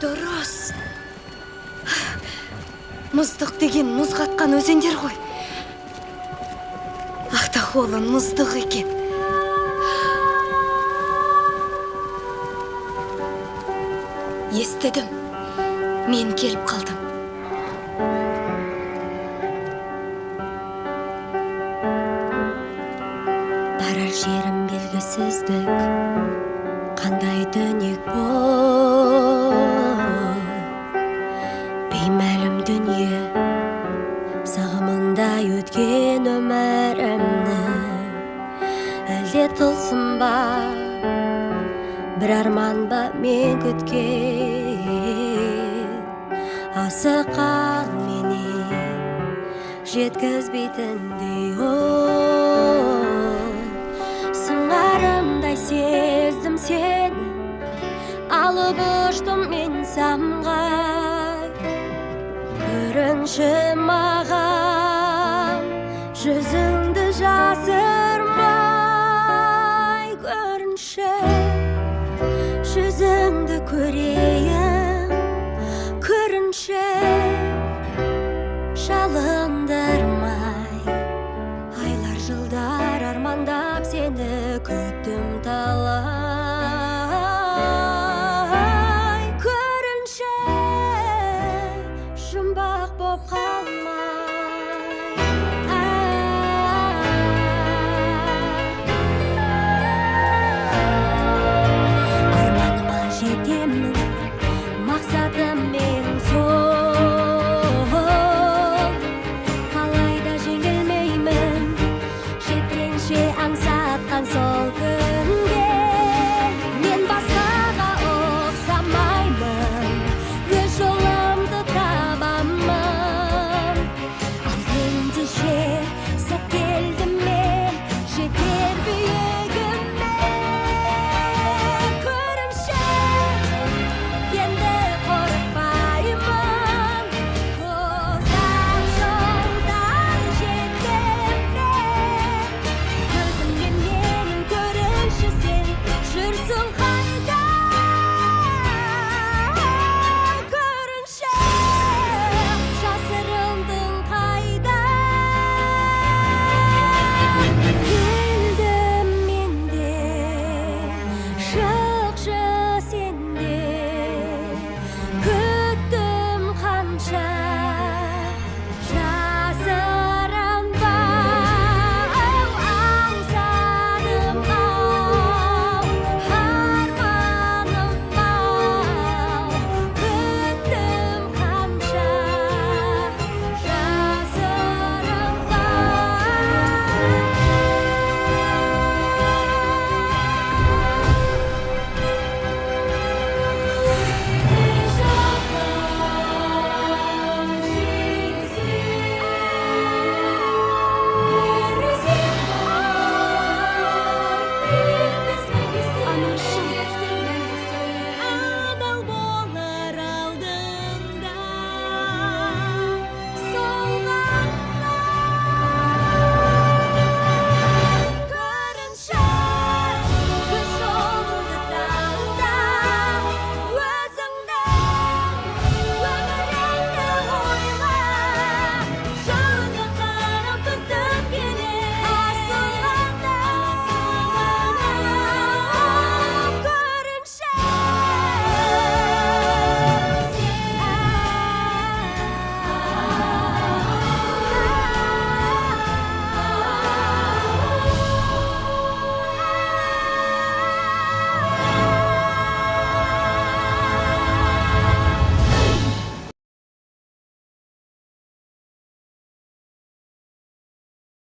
Дұрыс. Мұздық деген мұз қатқан өзендер ғой. Ақтақолын мұздық екен. Естідім. Мен келіп қалдым. Барар жерім белгісіздік, қандай дүниек бұл. Беймәлім дүние, сағымындай өткен өмірімні. Әлде тылсым ба, бір арман ба мен күткен. Асыққан менен жеткізбейтіндей ол. Сыңарымдай сездім сені, алып ұштым мен самғай. Көрінші маған, жүзіңді жасырмай. Көрінші, жүзіңді көрейін. Көрінші, жалындырмай. Айлар жылдар армандап сені күттім талай.